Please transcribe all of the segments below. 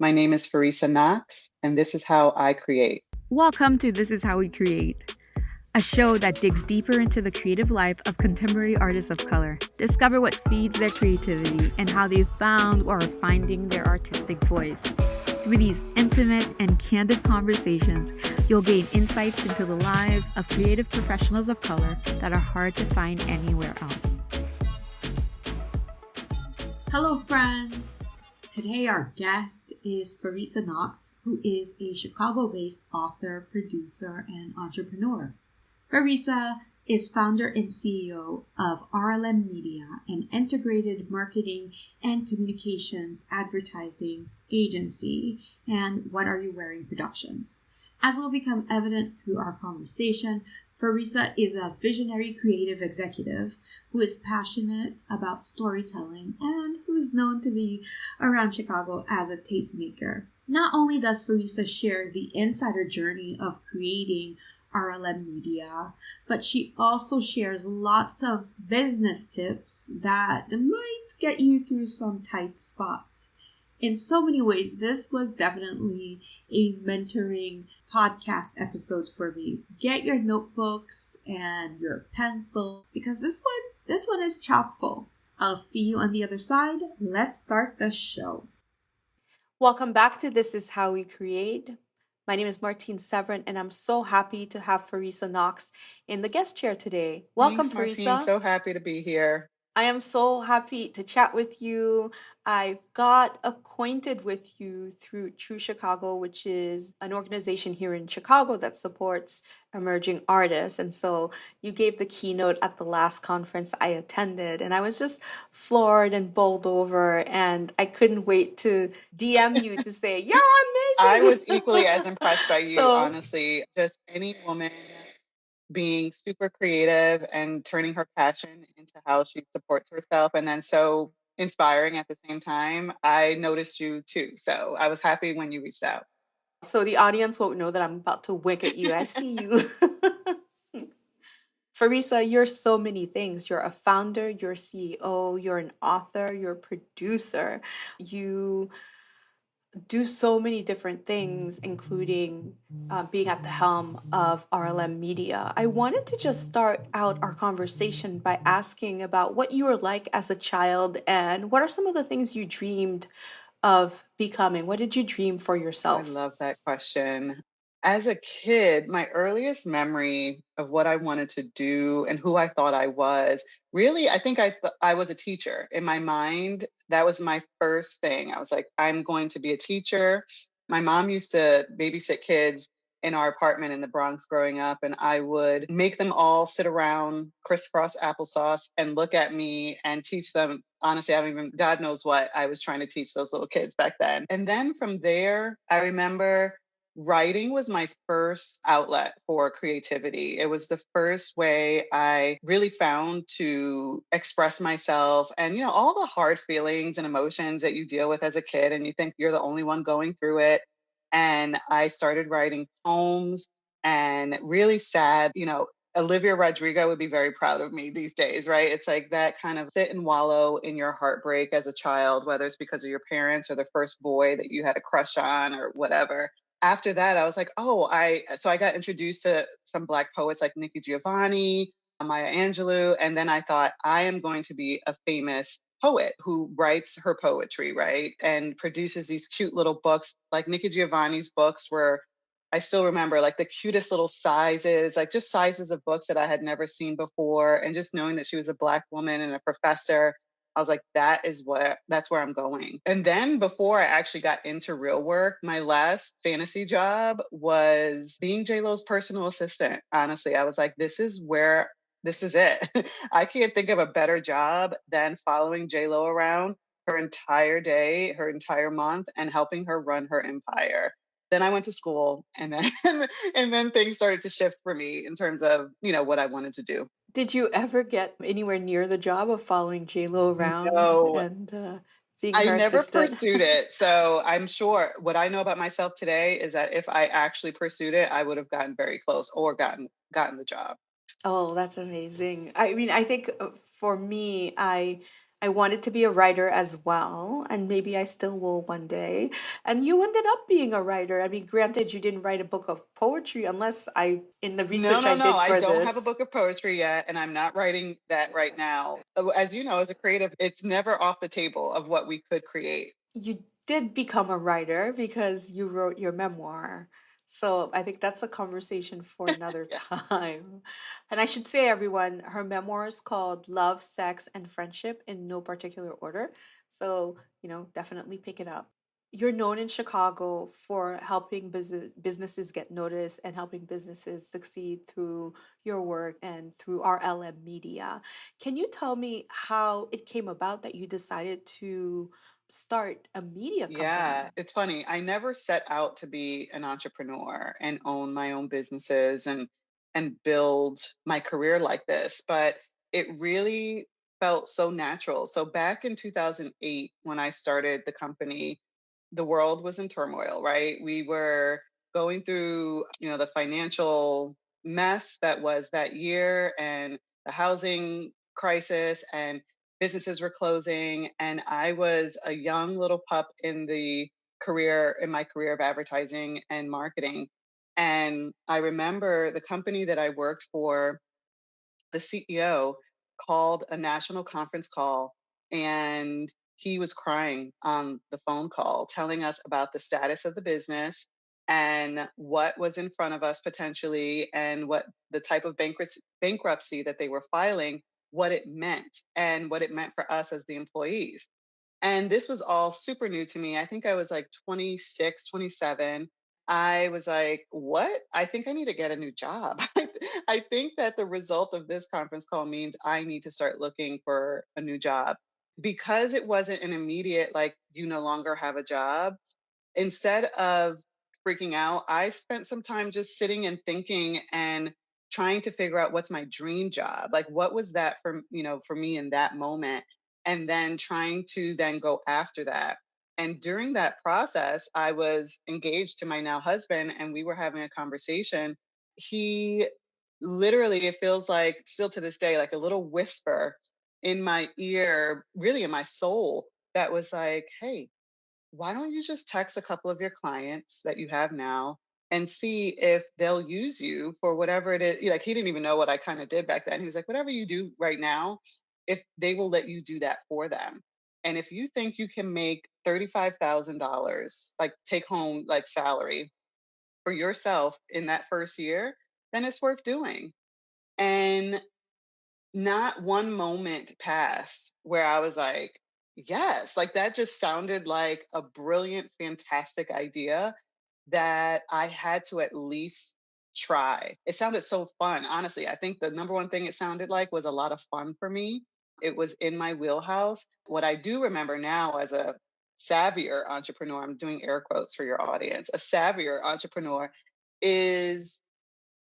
My name is Farissa Knox, and this is how I create. Welcome to This Is How We Create, a show that digs deeper into the creative life of contemporary artists of color. Discover what feeds their creativity and how they found or are finding their artistic voice. Through these intimate and candid conversations, you'll gain insights into the lives of creative professionals of color that are hard to find anywhere else. Hello, friends! Today, our guest is Farissa Knox, who is a Chicago-based author, producer, and entrepreneur. Farissa is founder and CEO of RLM Media, an integrated marketing and communications advertising agency, and WhatRUWearing Productions. As will become evident through our conversation, Farissa is a visionary creative executive who is passionate about storytelling and who is known to be around Chicago as a tastemaker. Not only does Farissa share the insider journey of creating RLM Media, but she also shares lots of business tips that might get you through some tight spots. In so many ways, this was definitely a mentoring podcast episode for me. Get your notebooks and your pencil because this one is chock full. I'll see you on the other side. Let's start the show. Welcome back to This Is How We Create. My name is Martine Severin, and I'm so happy to have Farissa Knox in the guest chair today. Welcome, Thanks, Martine. Farissa. So happy to be here. I am so happy to chat with you. I got acquainted with you through True Chicago, which is an organization here in Chicago that supports emerging artists. And so you gave the keynote at the last conference I attended, and I was just floored and bowled over. And I couldn't wait to DM you to say, You're I amazing. was equally as impressed by you, So honestly. Just any woman being super creative and turning her passion into how she supports herself, and then so inspiring at the same time. I noticed you too. So I was happy when you reached out. So the audience won't know that I'm about to wink at you. I see you. Farissa, you're so many things. You're a founder, you're a CEO, you're an author, you're a producer. You do so many different things, including being at the helm of RLM Media. I wanted to just start out our conversation by asking about what you were like as a child and what are some of the things you dreamed of becoming? What did you dream for I yourself? love that question. As a kid, my earliest memory of what I wanted to do and who I thought I was, really, I think I was a teacher. In my mind, that was my first thing. I was like, I'm going to be a teacher. My mom used to babysit kids in our apartment in the Bronx growing up, and I would make them all sit around crisscross applesauce and look at me and teach them. Honestly, I don't even, God knows what I was trying to teach those little kids back then. And then from there, I remember writing was my first outlet for creativity. It was the first way I really found to express myself and, all the hard feelings and emotions that you deal with as a kid, and you think you're the only one going through it. And I started writing poems and really sad, Olivia Rodrigo would be very proud of me these days, right? It's like that kind of sit and wallow in your heartbreak as a child, whether it's because of your parents or the first boy that you had a crush on or whatever. After that, I was like, so I got introduced to some Black poets like Nikki Giovanni, Maya Angelou, and then I thought I am going to be a famous poet who writes her poetry, right? And produces these cute little books. Like Nikki Giovanni's books were, I still remember, like the cutest little sizes, like just sizes of books that I had never seen before. And just knowing that she was a Black woman and a professor, I was like, that's where I'm going. And then before I actually got into real work, my last fantasy job was being J-Lo's personal assistant. Honestly, I was like, this is it. I can't think of a better job than following J-Lo around her entire day, her entire month, and helping her run her empire. Then I went to school, and then and then things started to shift for me in terms of what I wanted to do. Did you ever get anywhere near the job of following JLo around No, and being I her never assistant? pursued it. So I'm sure what I know about myself today is that if I actually pursued it, I would have gotten very close or gotten the job. Oh, that's amazing. I mean, I think for me, I I wanted to be a writer as well, and maybe I still will one day. And you ended up being a writer. I mean, granted, you didn't write a book of poetry unless in the No, research no, I no. did I for don't have a this, book of poetry yet, and I'm not writing that right now. As you know, as a creative, it's never off the table of what we could create. you did become a writer because you wrote your memoir. So I think that's a conversation for another Yeah. time. And I should say, everyone, her memoir is called Love, Sex, and Friendship in no particular order. So, definitely pick it up. You're known in Chicago for helping businesses get noticed and helping businesses succeed through your work and through RLM Media. Can you tell me how it came about that you decided to start a media Yeah, company? it's funny. I never set out to be an entrepreneur and own my own businesses and build my career like this, but it really felt so natural. So back in 2008 when I started the company, the world was in turmoil, right? We were going through, the financial mess that was that year and the housing crisis and businesses were closing, and I was a young little pup in my career of advertising and marketing. And I remember the company that I worked for, the CEO called a national conference call, and he was crying on the phone call, telling us about the status of the business and what was in front of us potentially, and what the type of bankruptcy that they were filing, what it meant, and what it meant for us as the employees. And this was all super new to me. I think I was like 26, 27. I was like, what? I think I need to get a new job. I think that the result of this conference call means I need to start looking for a new job. Because it wasn't an immediate, like, you no longer have a job, instead of freaking out, I spent some time just sitting and thinking and trying to figure out what's my dream job. Like what was that for me in that moment, and then trying to then go after that. And during that process, I was engaged to my now husband and we were having a conversation. He literally, it feels like still to this day, like a little whisper in my ear, really in my soul, that was like, hey, why don't you just text a couple of your clients that you have now and see if they'll use you for whatever it is. Like he didn't even know what I kind of did back then. He was like, whatever you do right now, if they will let you do that for them. And if you think you can make $35,000, like take home like salary for yourself in that first year, then it's worth doing. And not one moment passed where I was like, yes, like that just sounded like a brilliant, fantastic idea that I had to at least try. It sounded so fun. Honestly, I think the number one thing it sounded like was a lot of fun for me. It was in my wheelhouse. What I do remember now as a savvier entrepreneur, I'm doing air quotes for your audience, a savvier entrepreneur is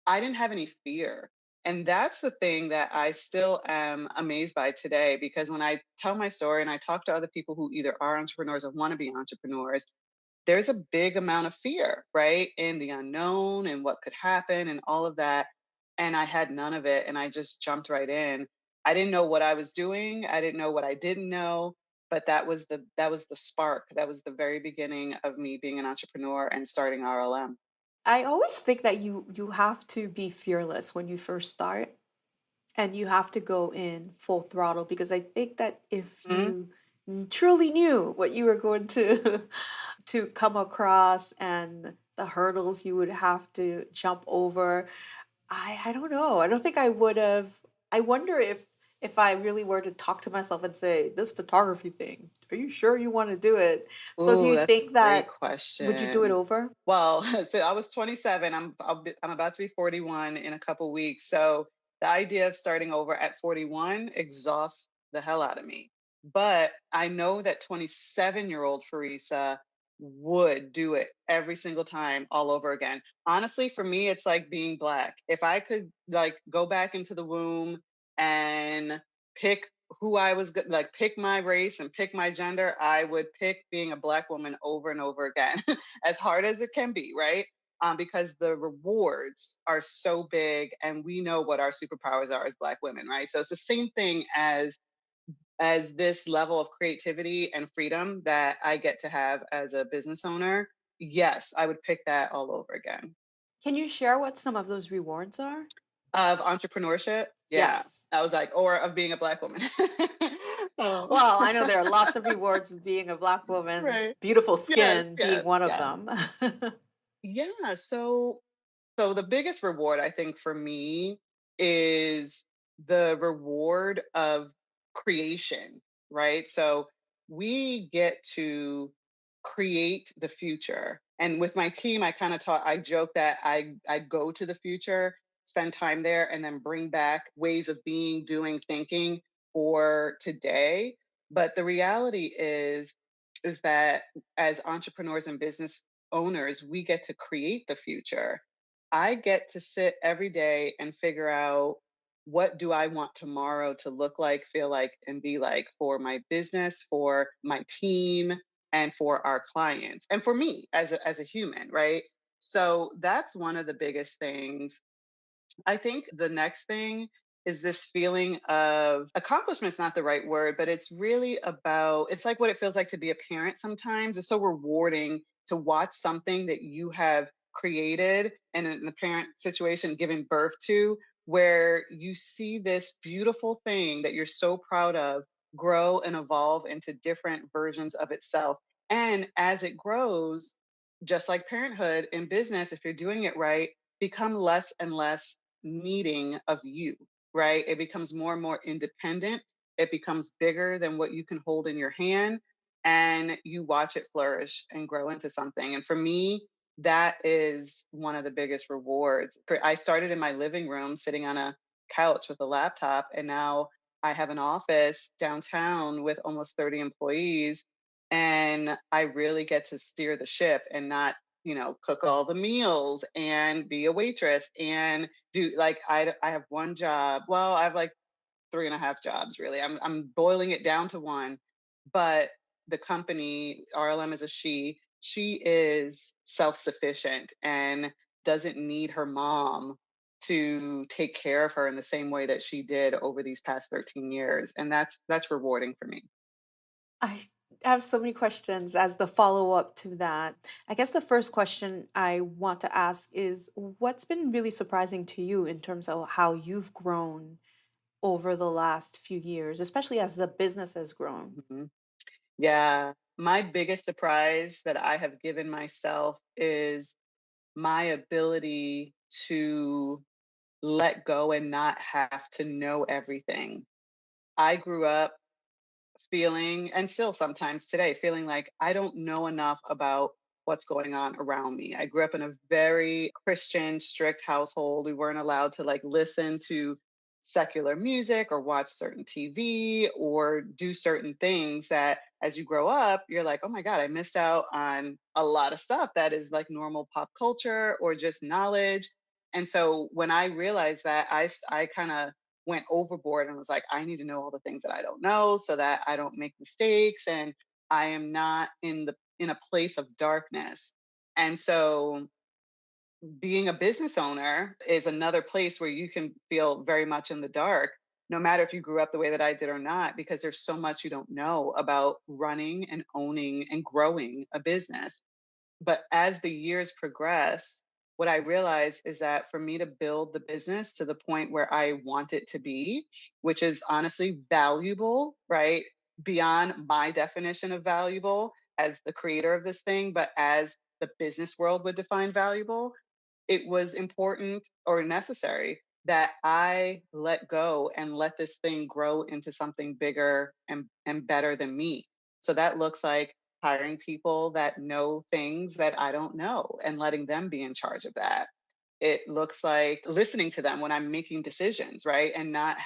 I didn't have any fear. And that's the thing that I still am amazed by today, because when I tell my story and I talk to other people who either are entrepreneurs or want to be entrepreneurs, there's a big amount of fear, right? In the unknown and what could happen and all of that. And I had none of it. And I just jumped right in. I didn't know what I was doing. I didn't know what I didn't know. But that was the spark. That was the very beginning of me being an entrepreneur and starting RLM. I always think that you have to be fearless when you first start and you have to go in full throttle because I think that if Mhm. you truly knew what you were going to to come across and the hurdles you would have to jump over, I don't know. I don't think I would have. I wonder if I really were to talk to myself and say, this photography thing, are you sure you want to do it? So do Ooh, you that's a think great that would you do it question. over? Well, so I was 27. I'm about to be 41 in a couple weeks. So the idea of starting over at 41 exhausts the hell out of me. But I know that 27-year-old Farissa would do it every single time all over again. Honestly, for me, it's like being black. If I could like go back into the womb and pick who like pick my race and pick my gender, I would pick being a black woman over and over again, as hard as it can be, right? Because the rewards are so big, and we know what our superpowers are as black women, right? So it's the same thing as this level of creativity and freedom that I get to have as a business owner, yes, I would pick that all over again. Can you share what some of those rewards are? Of entrepreneurship, yeah, Yes. I was like, or of being a Black woman. Oh, Well, I know there are lots of rewards of being a Black woman, right. beautiful Yes, skin being yes, one of yes. them. Yeah, so the biggest reward I think for me is the reward of creation, right? So we get to create the future. And with my team, I joke that I go to the future, spend time there, and then bring back ways of being, doing, thinking for today. But the reality is that as entrepreneurs and business owners, we get to create the future. I get to sit every day and figure out what do I want tomorrow to look like, feel like, and be like for my business, for my team, and for our clients, and for me as a human, right? So that's one of the biggest things. I think the next thing is this feeling of accomplishment's not the right word, but it's really about it's like what it feels like to be a parent sometimes. It's so rewarding to watch something that you have created and in the parent situation given birth to, where you see this beautiful thing that you're so proud of grow and evolve into different versions of itself. And as it grows, just like parenthood in business, if you're doing it right, become less and less needing of you, right? It becomes more and more independent. It becomes bigger than what you can hold in your hand, and you watch it flourish and grow into something. And for me, that is one of the biggest rewards. I started in my living room sitting on a couch with a laptop, and now I have an office downtown with almost 30 employees. And I really get to steer the ship and not, cook all the meals and be a waitress and do like I have one job. Well, I have like three and a half jobs really. I'm boiling it down to one, but the company RLM is a she. She is self-sufficient and doesn't need her mom to take care of her in the same way that she did over these past 13 years. And that's rewarding for me. I have so many questions as the follow-up to that. I guess the first question I want to ask is what's been really surprising to you in terms of how you've grown over the last few years, especially as the business has grown? Mhm. Yeah. My biggest surprise that I have given myself is my ability to let go and not have to know everything. I grew up feeling, and still sometimes today, feeling like I don't know enough about what's going on around me. I grew up in a very Christian, strict household. We weren't allowed to like listen to secular music or watch certain TV or do certain things that as you grow up, you're like, oh my God, I missed out on a lot of stuff that is like normal pop culture or just knowledge. And so when I realized that, I kind of went overboard and was like, I need to know all the things that I don't know so that I don't make mistakes and I am not in a place of darkness. And so being a business owner is another place where you can feel very much in the dark, no matter if you grew up the way that I did or not, because there's so much you don't know about running and owning and growing a business. But as the years progress, what I realize is that for me to build the business to the point where I want it to be, which is honestly valuable, right? Beyond my definition of valuable as the creator of this thing, but as the business world would define valuable, it was important or necessary that I let go and let this thing grow into something bigger and better than me. So that looks like hiring people that know things that I don't know and letting them be in charge of that. It looks like listening to them when I'm making decisions, right? And not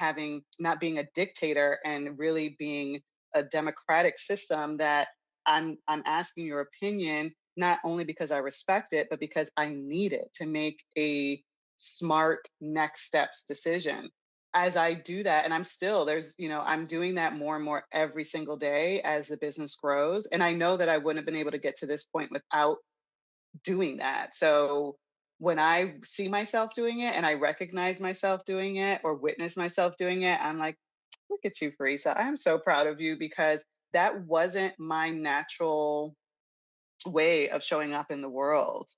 being a dictator and really being a democratic system that I'm asking your opinion not only because I respect it, but because I need it to make a smart next steps decision. As I do that, and I'm doing that more and more every single day as the business grows. And I know that I wouldn't have been able to get to this point without doing that. So when I see myself doing it and I recognize myself doing it or witness myself doing it, I'm like, Look at you, Farissa. I am so proud of you because that wasn't my natural way of showing up in the world.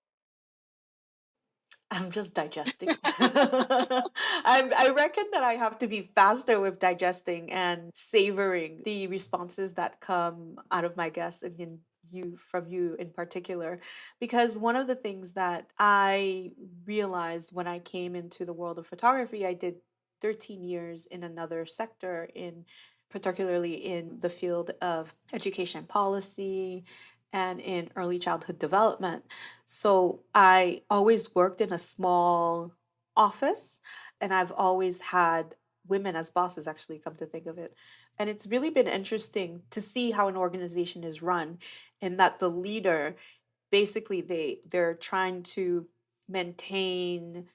I'm just digesting. I reckon that I have to be faster with digesting and savoring the responses that come out of my guests and from you in particular. Because one of the things that I realized when I came into the world of photography, I did 13 years in another sector, in particularly in the field of education policy and in early childhood development. So I always worked in a small office, and I've always had women as bosses, actually, come to think of it. And it's really been interesting to see how an organization is run, and that the leader basically they're trying to maintain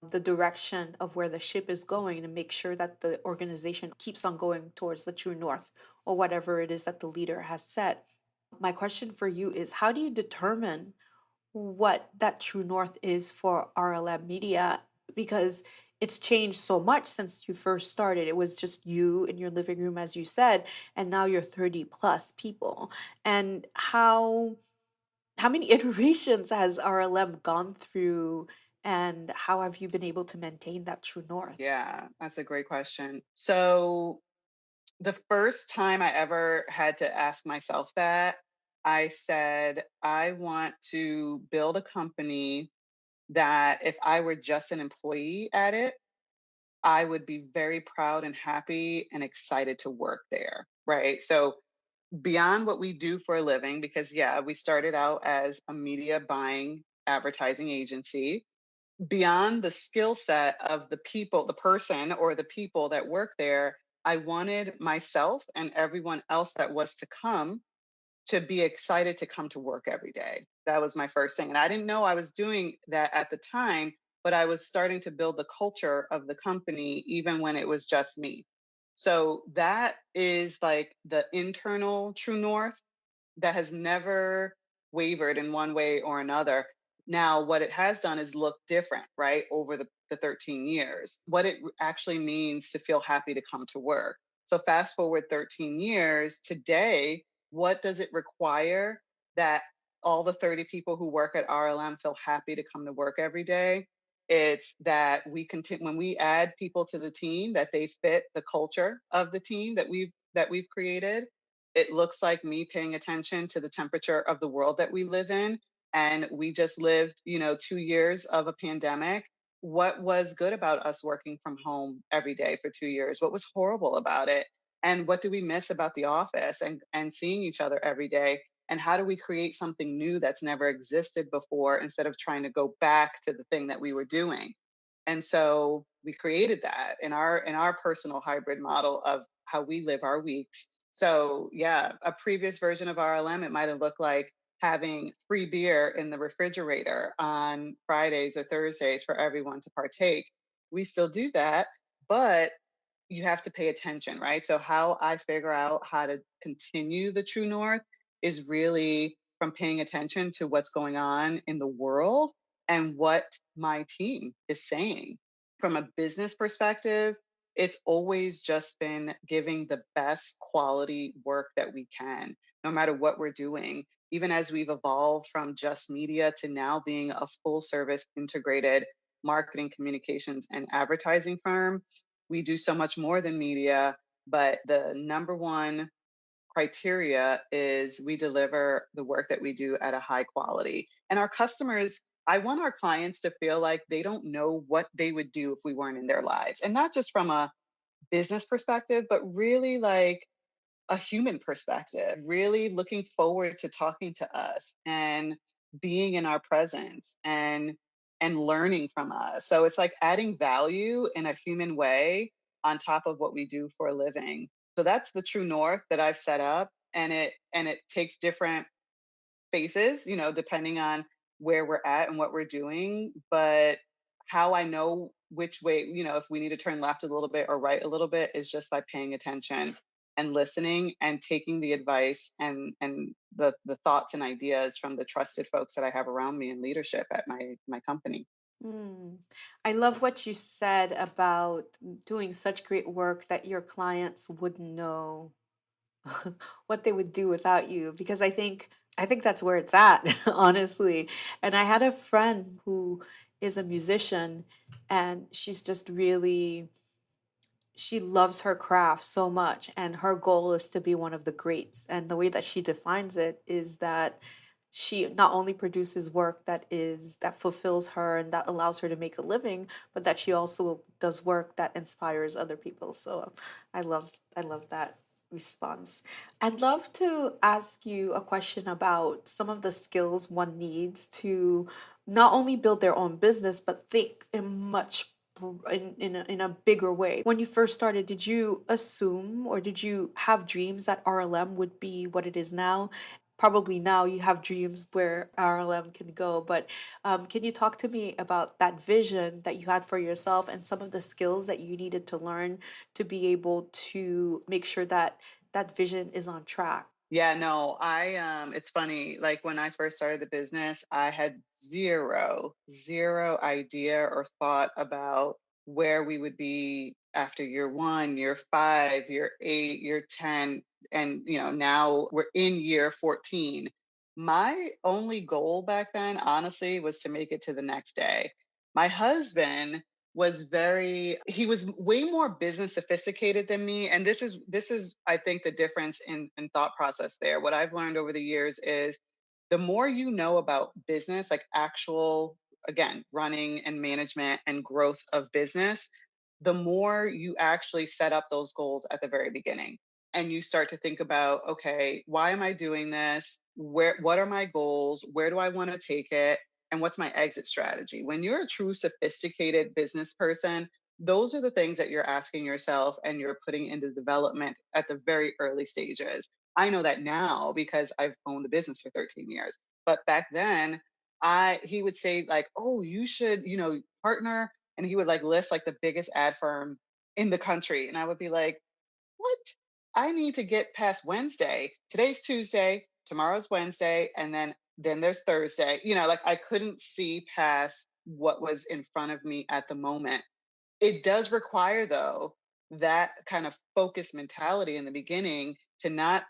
the direction of where the ship is going and make sure that the organization keeps on going towards the true north, or whatever it is that the leader has set. My question for you is, how do you determine what that true north is for RLM Media? Because it's changed so much since you first started. It was just you in your living room, as you said, and now you're 30 plus people. And how many iterations has RLM gone through, and how have you been able to maintain that true north? Yeah, that's a great question. So, the first time I ever had to ask myself that, I said, I want to build a company that if I were just an employee at it, I would be very proud and happy and excited to work there. Right. So, beyond what we do for a living, because yeah, we started out as a media buying advertising agency, beyond the skill set of the people, the person or the people that work there, I wanted myself and everyone else that was to come to be excited to come to work every day. That was my first thing. And I didn't know I was doing that at the time, but I was starting to build the culture of the company even when it was just me. So that is like the internal true north that has never wavered in one way or another. Now, what it has done is look different, right, over the 13 years, what it actually means to feel happy to come to work. So, fast forward 13 years, today, what does it require that all the 30 people who work at RLM feel happy to come to work every day? It's that we continue when we add people to the team that they fit the culture of the team that we've created. It looks like me paying attention to the temperature of the world that we live in. And we just lived, 2 years of a pandemic. What was good about us working from home every day for 2 years? What was horrible about it? And what do we miss about the office and seeing each other every day? And how do we create something new that's never existed before instead of trying to go back to the thing that we were doing? And so we created that in our personal hybrid model of how we live our weeks. So yeah, a previous version of RLM, it might have looked like having free beer in the refrigerator on Fridays or Thursdays for everyone to partake. We still do that, but you have to pay attention, right? So how I figure out how to continue the true north is really from paying attention to what's going on in the world and what my team is saying. From a business perspective, it's always just been giving the best quality work that we can, no matter what we're doing. Even as we've evolved from just media to now being a full service integrated marketing, communications, and advertising firm, we do so much more than media. But the number one criteria is we deliver the work that we do at a high quality. And our customers, I want our clients to feel like they don't know what they would do if we weren't in their lives. And not just from a business perspective, but really like a human perspective, really looking forward to talking to us and being in our presence and learning from us. So it's like adding value in a human way on top of what we do for a living. So that's the true north that I've set up, and it takes different phases, depending on where we're at and what we're doing. But how I know which way, if we need to turn left a little bit or right a little bit is just by paying attention and listening and taking the advice and the thoughts and ideas from the trusted folks that I have around me in leadership at my company. Mm. I love what you said about doing such great work that your clients wouldn't know what they would do without you, because I think that's where it's at, honestly. And I had a friend who is a musician, and she's just really, she loves her craft so much, and her goal is to be one of the greats. And the way that she defines it is that she not only produces work that fulfills her and that allows her to make a living, but that she also does work that inspires other people. So I love that response. I'd love to ask you a question about some of the skills one needs to not only build their own business but think in much in a bigger way. When you first started, did you assume or did you have dreams that RLM would be what it is now? Probably now you have dreams where RLM can go, but can you talk to me about that vision that you had for yourself and some of the skills that you needed to learn to be able to make sure that that vision is on track? Yeah, no, it's funny. Like when I first started the business, I had zero idea or thought about where we would be after year one, year five, year eight, year 10. And, now we're in year 14. My only goal back then, honestly, was to make it to the next day. My husband he was way more business sophisticated than me, and this is I think the difference in thought process there. What I've learned over the years is the more you know about business, like actual, again, running and management and growth of business, the more you actually set up those goals at the very beginning, and you start to think about, okay, why am I doing this? What are my goals? Where do I want to take it? And what's my exit strategy? When you're a true sophisticated business person, those are the things that you're asking yourself and you're putting into development at the very early stages. I know that now because I've owned a business for 13 years. But back then, he would say like, "Oh, you should, partner," and he would like list like the biggest ad firm in the country, and I would be like, "What? I need to get past Wednesday. Today's Tuesday, tomorrow's Wednesday, and then there's Thursday." Like I couldn't see past what was in front of me at the moment. It does require though that kind of focused mentality in the beginning to not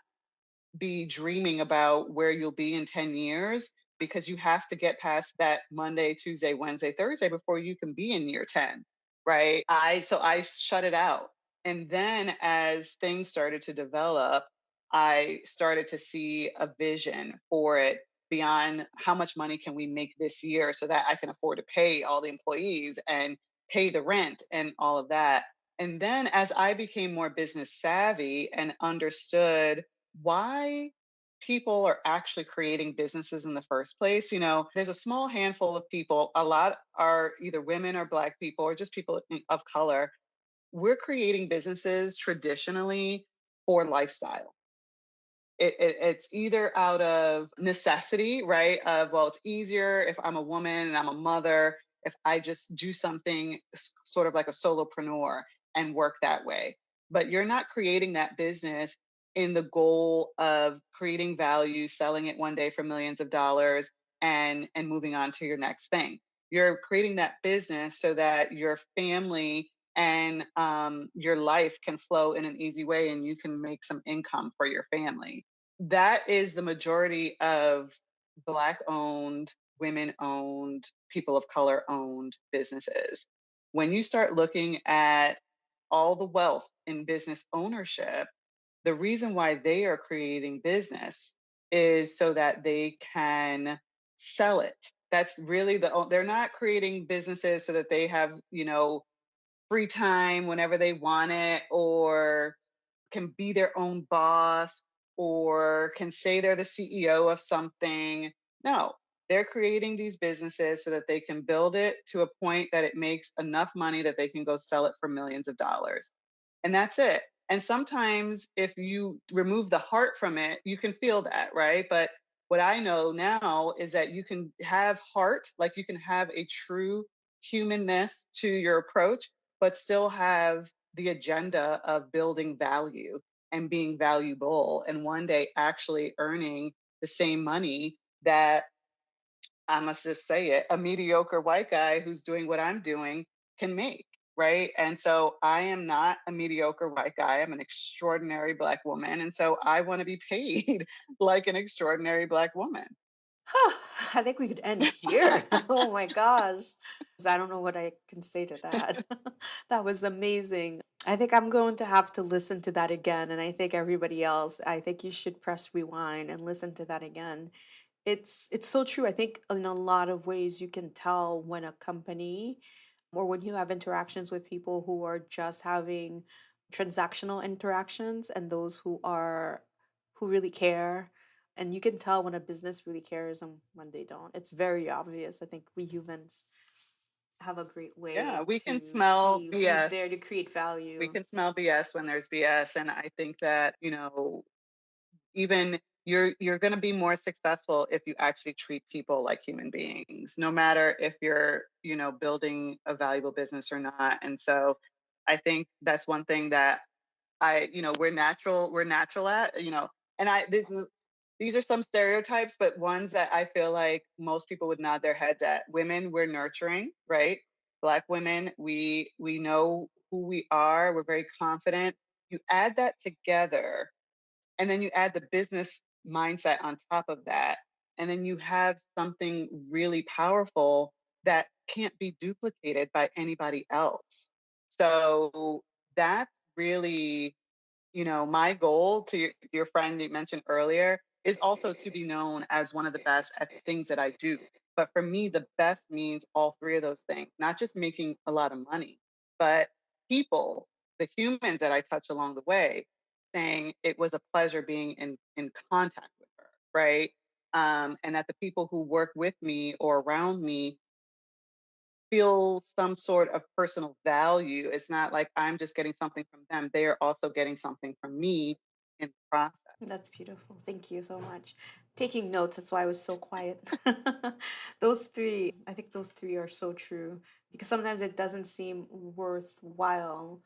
be dreaming about where you'll be in 10 years, because you have to get past that Monday, Tuesday, Wednesday, Thursday before you can be in year 10, right? I shut it out. And then as things started to develop, I started to see a vision for it beyond how much money can we make this year so that I can afford to pay all the employees and pay the rent and all of that. And then as I became more business savvy and understood why people are actually creating businesses in the first place. There's a small handful of people, a lot are either women or Black people or just people of color. We're creating businesses traditionally for lifestyle. It's either out of necessity, right? Of, well, it's easier if I'm a woman and I'm a mother, if I just do something sort of like a solopreneur and work that way. But you're not creating that business in the goal of creating value, selling it one day for millions of dollars, and moving on to your next thing. You're creating that business so that your family and your life can flow in an easy way and you can make some income for your family. That is the majority of Black owned, women owned, people of color owned businesses. When you start looking at all the wealth in business ownership, the reason why they are creating business is so that they can sell it. That's really they're not creating businesses so that they have, free time whenever they want it, or can be their own boss, or can say they're the CEO of something. No, they're creating these businesses so that they can build it to a point that it makes enough money that they can go sell it for millions of dollars. And that's it. And sometimes if you remove the heart from it, you can feel that, right? But what I know now is that you can have heart, like you can have a true humanness to your approach, but still have the agenda of building value and being valuable and one day actually earning the same money that I must just say it, a mediocre white guy who's doing what I'm doing can make, right? And so I am not a mediocre white guy. I'm an extraordinary Black woman. And so I want to be paid like an extraordinary Black woman. Huh, I think we could end here. Oh my gosh. I don't know what I can say to that. That was amazing. I think I'm going to have to listen to that again. And I think everybody else, I think you should press rewind and listen to that again. It's so true. I think in a lot of ways you can tell when a company or when you have interactions with people who are just having transactional interactions and those who really care. And you can tell when a business really cares and when they don't. It's very obvious. I think we humans have a great Yeah, way we can to smell see who's BS. there to create We value. can smell BS when there's BS. And I think that, even you're going to be more successful if you actually treat people like human beings, no matter if you're, building a valuable business or not. And so I think that's one thing that we're natural at, and these are some stereotypes, but ones that I feel like most people would nod their heads at. Women, we're nurturing, right? Black women, we know who we are. We're very confident. You add that together, and then you add the business mindset on top of that, and then you have something really powerful that can't be duplicated by anybody else. So that's really, my goal, to your friend you mentioned earlier, is also to be known as one of the best at the things that I do. But for me, the best means all three of those things, not just making a lot of money, but people, the humans that I touch along the way, saying it was a pleasure being in contact with her, right? And that the people who work with me or around me feel some sort of personal value. It's not like I'm just getting something from them. They are also getting something from me in the process. That's beautiful. Thank you so much. Taking notes, that's why I was so quiet. Those three, I think those three are so true because sometimes it doesn't seem worthwhile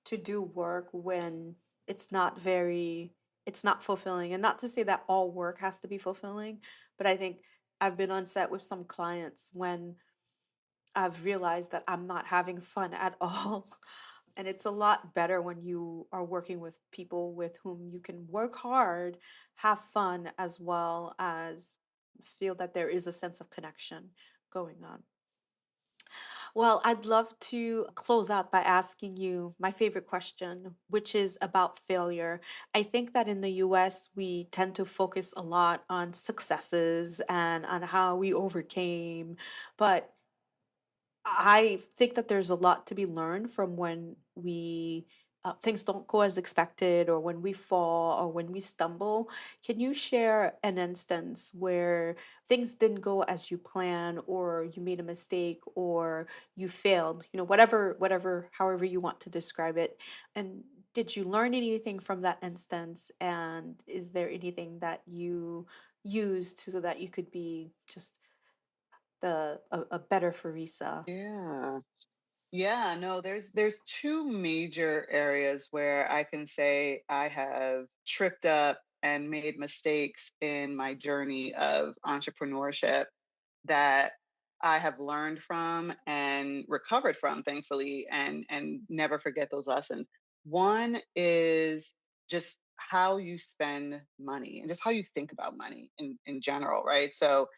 to do work when it's not very, it's not fulfilling. And not to say that all work has to be fulfilling, but I think I've been on set with some clients when I've realized that I'm not having fun at all. And it's a lot better when you are working with people with whom you can work hard, have fun, as well as feel that there is a sense of connection going on. Well, I'd love to close out by asking you my favorite question, which is about failure. I think that in the US, we tend to focus a lot on successes and on how we overcame, but I think that there's a lot to be learned from when we things don't go as expected, or when we fall, or when we stumble. Can you share an instance where things didn't go as you planned, or you made a mistake, or you failed? You know, however you want to describe it. And did you learn anything from that instance? And is there anything that you used so that you could be just a better Farisa? Yeah. Yeah, no, there's two major areas where I can say I have tripped up and made mistakes in my journey of entrepreneurship that I have learned from and recovered from, thankfully, and never forget those lessons. One is just how you spend money and just how you think about money in general, right? So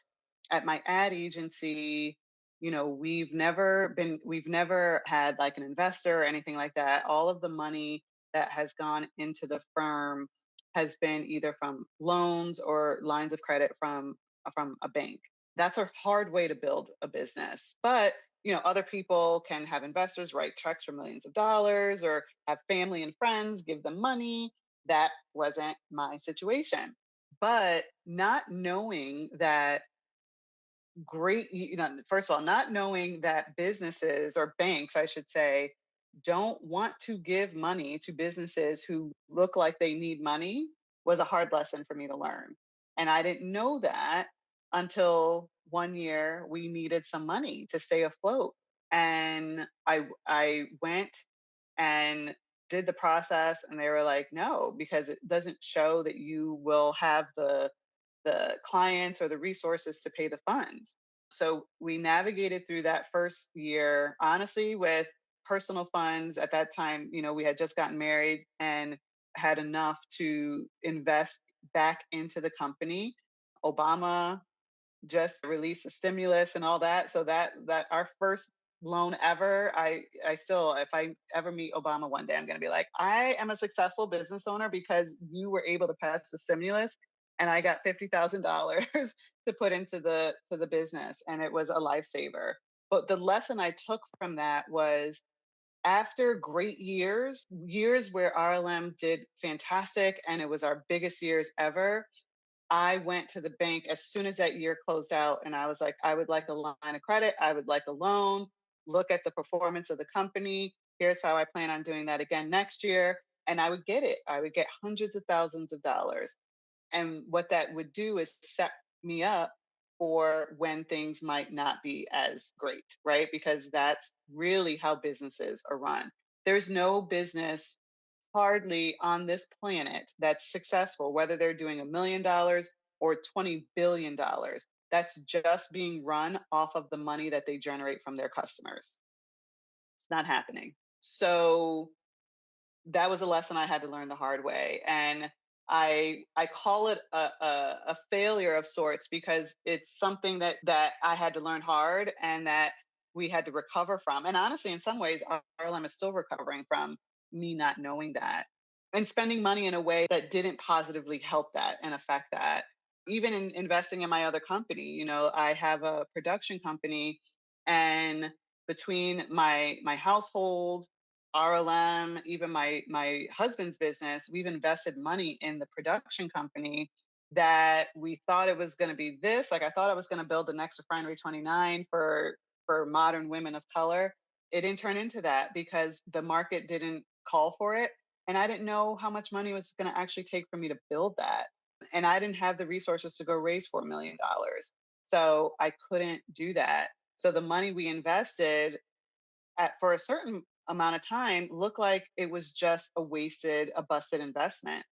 at my ad agency, we've never had like an investor or anything like that. All of the money that has gone into the firm has been either from loans or lines of credit from a bank. That's a hard way to build a business. But, other people can have investors write checks for millions of dollars or have family and friends give them money. That wasn't my situation. But not knowing that first of all, not knowing that businesses, or banks, I should say, don't want to give money to businesses who look like they need money was a hard lesson for me to learn. And I didn't know that until one year we needed some money to stay afloat. And I went and did the process, and they were like, no, because it doesn't show that you will have the clients or the resources to pay the funds. So we navigated through that first year, honestly, with personal funds. At that time, we had just gotten married and had enough to invest back into the company. Obama just released the stimulus and all that. So that our first loan ever, I still, if I ever meet Obama one day, I'm going to be like, I am a successful business owner because you were able to pass the stimulus and I got $50,000 to put into the business, and it was a lifesaver. But the lesson I took from that was, after great years where RLM did fantastic and it was our biggest years ever, I went to the bank as soon as that year closed out and I was like, I would like a line of credit. I would like a loan. Look at the performance of the company. Here's how I plan on doing that again next year. And I would get it. I would get hundreds of thousands of dollars. And what that would do is set me up for when things might not be as great, right? Because that's really how businesses are run. There's no business hardly on this planet that's successful, whether they're doing $1 million or $20 billion. That's just being run off of the money that they generate from their customers. It's not happening. So that was a lesson I had to learn the hard way. And I call it a failure of sorts because it's something that I had to learn hard and that we had to recover from. And honestly, in some ways, RLM is still recovering from me not knowing that and spending money in a way that didn't positively help that and affect that. Even in investing in my other company, I have a production company, and between my household, RLM, even my husband's business, we've invested money in the production company that we thought it was going to be this. Like, I thought I was going to build the next Refinery 29 for modern women of color. It didn't turn into that because the market didn't call for it. And I didn't know how much money it was going to actually take for me to build that. And I didn't have the resources to go raise $4 million. So I couldn't do that. So the money we invested for a certain amount of time looked like it was just a busted investment,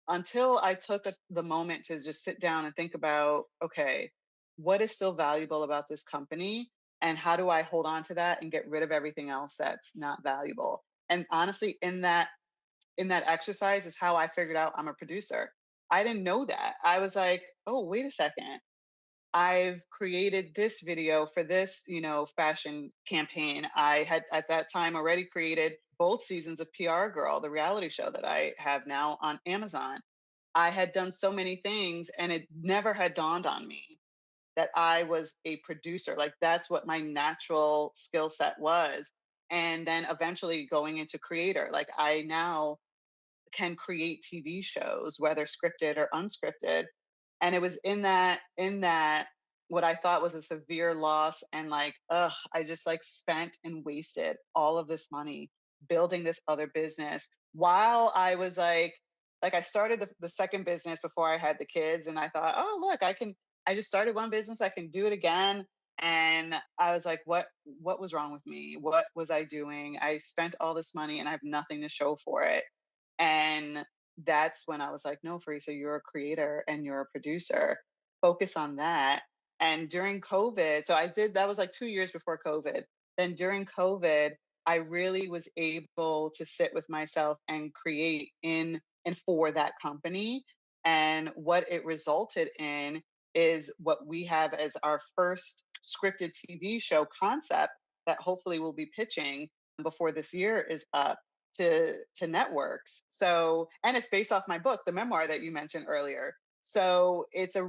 until I took the moment to just sit down and think about, okay, what is still valuable about this company? And how do I hold on to that and get rid of everything else that's not valuable? And honestly, in that exercise is how I figured out I'm a producer. I didn't know that. I was like, oh, wait a second. I've created this video for this, fashion campaign. I had at that time already created both seasons of PR Girl, the reality show that I have now on Amazon. I had done so many things and it never had dawned on me that I was a producer. Like, that's what my natural skill set was. And then eventually going into creator, like, I now can create TV shows, whether scripted or unscripted. And it was in that what I thought was a severe loss, and like, I just like spent and wasted all of this money building this other business while I was like I started the second business before I had the kids, and I thought, oh look, I just started one business, I can do it again. And I was like, what was wrong with me? What was I doing? I spent all this money and I have nothing to show for it. And that's when I was like, no, Farissa, you're a creator and you're a producer. Focus on that. And during COVID, so that was like 2 years before COVID. Then during COVID, I really was able to sit with myself and create in and for that company. And what it resulted in is what we have as our first scripted TV show concept that hopefully we'll be pitching before this year is up to networks. So, and it's based off my book, the memoir that you mentioned earlier. So it's a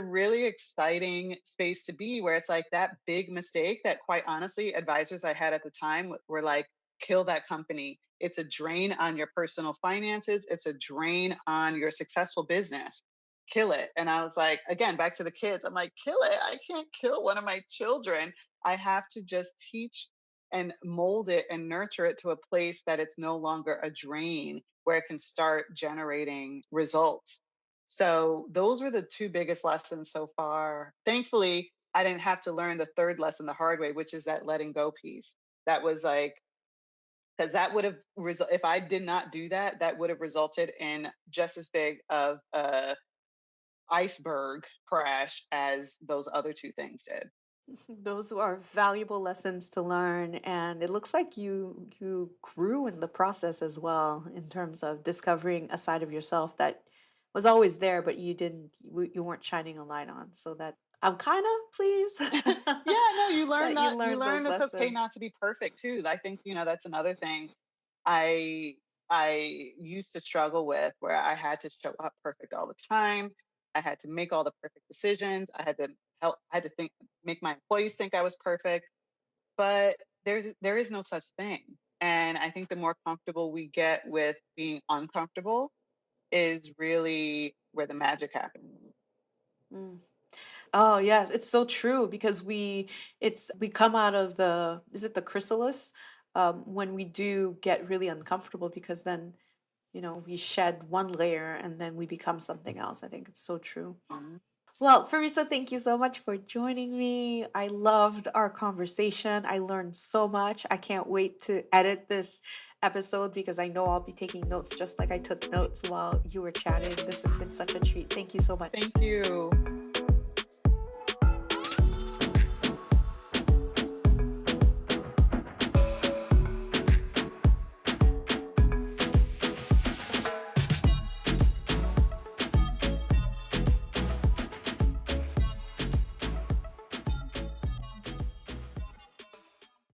really exciting space to be, where it's like that big mistake that, quite honestly, advisors I had at the time were like, kill that company. It's a drain on your personal finances. It's a drain on your successful business. Kill it. And I was like, again, back to the kids. I'm like, kill it. I can't kill one of my children. I have to just teach and mold it and nurture it to a place that it's no longer a drain, where it can start generating results. So those were the two biggest lessons so far. Thankfully, I didn't have to learn the third lesson the hard way, which is that letting go piece. That was like, because that would have if I did not do that, that would have resulted in just as big of a iceberg crash as those other two things did. Those are valuable lessons to learn, and it looks like you grew in the process as well in terms of discovering a side of yourself that was always there, but you weren't shining a light on. So that I'm kind of pleased Yeah, no, you learn that you not you learned learn those it's okay lessons. not to be perfect too. I think, that's another thing I used to struggle with, where I had to show up perfect all the time. I had to make all the perfect decisions. I had to think make my employees think I was perfect. But there is no such thing. And I think the more comfortable we get with being uncomfortable is really where the magic happens. Mm. Oh yes, it's so true because we come out of the is it the chrysalis when we do get really uncomfortable because then we shed one layer and then we become something else. I think it's so true. Mhm. Well, Farisa, thank you so much for joining me. I loved our conversation. I learned so much. I can't wait to edit this episode because I know I'll be taking notes just like I took notes while you were chatting. This has been such a treat. Thank you so much. Thank you.